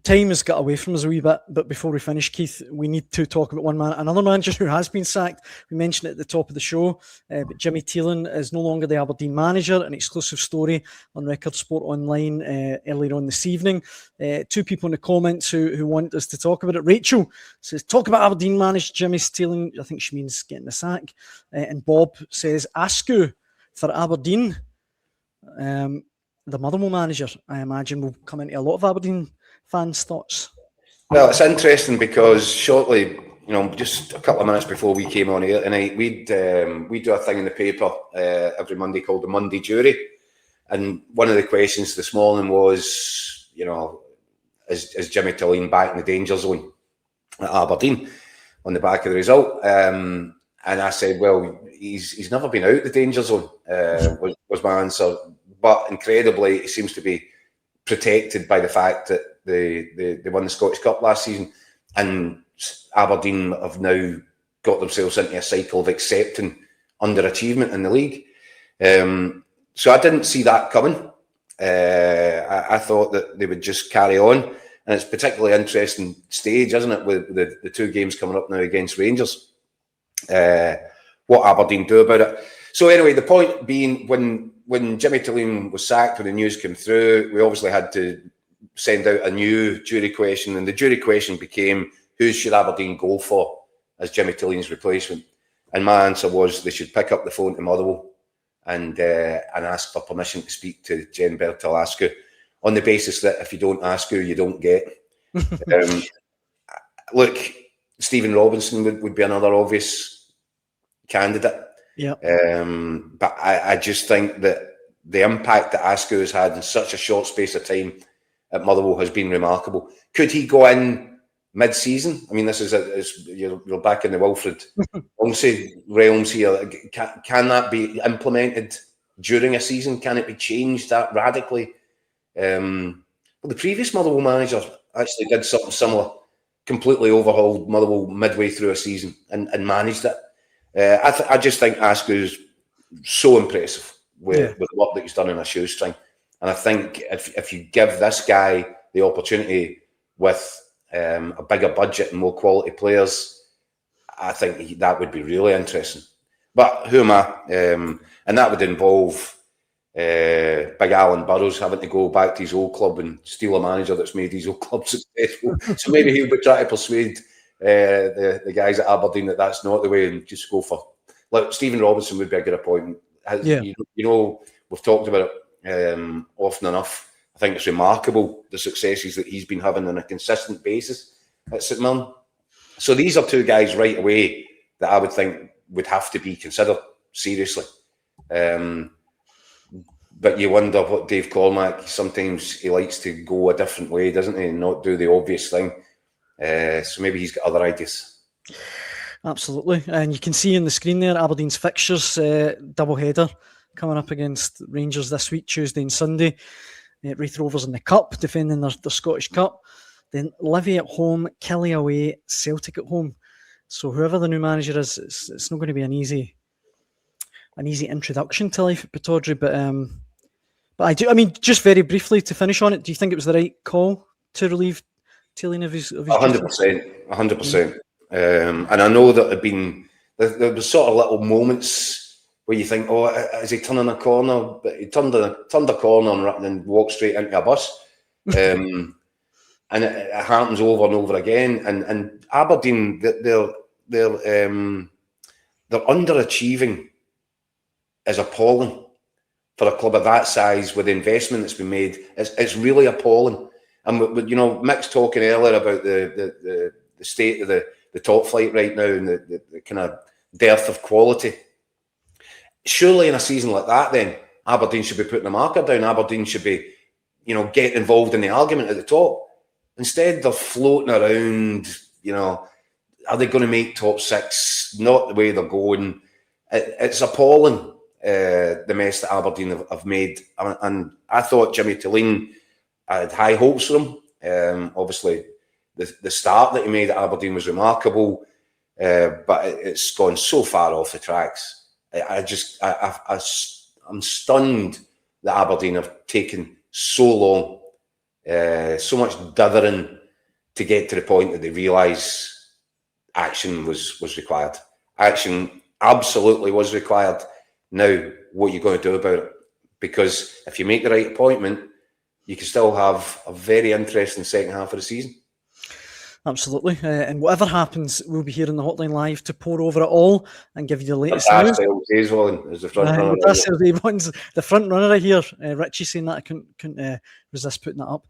Time has got away from us a wee bit, but before we finish, Keith, we need to talk about another manager who has been sacked. We mentioned it at the top of the show, but Jimmy Thelin is no longer the Aberdeen manager. An exclusive story on Record Sport Online earlier on this evening. Two people in the comments who want us to talk about it. Rachel says, talk about Aberdeen manager Jimmy Thelin. I think she means getting the sack. And Bob says, Askou for Aberdeen. The Motherwell manager, I imagine, will come into a lot of Aberdeen fans' thoughts. Well, it's interesting because shortly, just a couple of minutes before we came on here tonight, we do a thing in the paper every Monday called the Monday Jury, and one of the questions this morning was, is Jimmy Thelin back in the danger zone at Aberdeen on the back of the result? And I said, well, he's never been out the danger zone. Was my answer. But incredibly, he seems to be protected by the fact that they won the Scottish Cup last season, and Aberdeen have now got themselves into a cycle of accepting underachievement in the league. So I didn't see that coming. I thought that they would just carry on, and it's a particularly interesting stage, isn't it, with the two games coming up now against Rangers. What Aberdeen do about it. So anyway, the point being, when Jimmy Thelin was sacked, when the news came through, we obviously had to send out a new jury question, and the jury question became, who should Aberdeen go for as Jimmy Thellin's replacement? And my answer was they should pick up the phone to Motherwell and ask for permission to speak to Jens Berthel Askou, on the basis that if you don't ask who, you don't get. Look, Stephen Robinson would be another obvious candidate. Yeah. But I just think that the impact that Askou has had in such a short space of time at Motherwell has been remarkable. Could he go in mid-season? I mean, this is you're back in the Wilfred Olmsey realms here. Can that be implemented during a season? Can it be changed that radically? Well, the previous Motherwell manager actually did something similar, completely overhauled Motherwell midway through a season and managed it. I just think Askou's so impressive with the work that he's done in a shoestring. And I think if you give this guy the opportunity with a bigger budget and more quality players, I think that would be really interesting. But who am I? And that would involve Big Alan Burrows having to go back to his old club and steal a manager that's made his old club successful. So maybe he'll be trying to persuade the guys at Aberdeen that that's not the way, and just go for, like, Stephen Robinson would be a good appointment. We've talked about it often enough. I think it's remarkable the successes that he's been having on a consistent basis at St Mirren. So these are two guys right away that I would think would have to be considered seriously. But you wonder what Dave Cormack, sometimes he likes to go a different way, doesn't he, and not do the obvious thing. So maybe he's got other ideas. Absolutely. And you can see on the screen there Aberdeen's fixtures, double header coming up against Rangers this week, Tuesday and Sunday. Wraith Rovers in the Cup, defending their Scottish Cup. Then Livy at home, Killie away, Celtic at home. So whoever the new manager is, it's not going to be an easy introduction to life at Pittodrie. But I mean, just very briefly to finish on it, do you think it was the right call to relieve Thelin of his 100%. And I know that there was sort of little moments where you think, oh, is he turning a corner? But he turned a corner and walked straight into a bus. And it happens over and over again. And Aberdeen, they're underachieving is appalling for a club of that size with the investment that's been made. It's really appalling. And Mick's talking earlier about the state of the top flight right now and the kind of dearth of quality. Surely in a season like that, then Aberdeen should be putting a marker down. Aberdeen should be, getting involved in the argument at the top. Instead, they're floating around. Are they going to make top six? Not the way they're going. It's appalling, the mess that Aberdeen have made. And I thought Jimmy Thelin, I had high hopes for him. Obviously, the start that he made at Aberdeen was remarkable, but it's gone so far off the tracks. I'm stunned that Aberdeen have taken so long so much dithering to get to the point that they realise action was required. Action absolutely was required. Now, what are you going to do about it? Because if you make the right appointment, you can still have a very interesting second half of the season. Absolutely. And whatever happens, we'll be here in the Hotline Live to pour over it all and give you the latest news. The front runner. The front runner here. Richie saying that, I couldn't resist putting that up.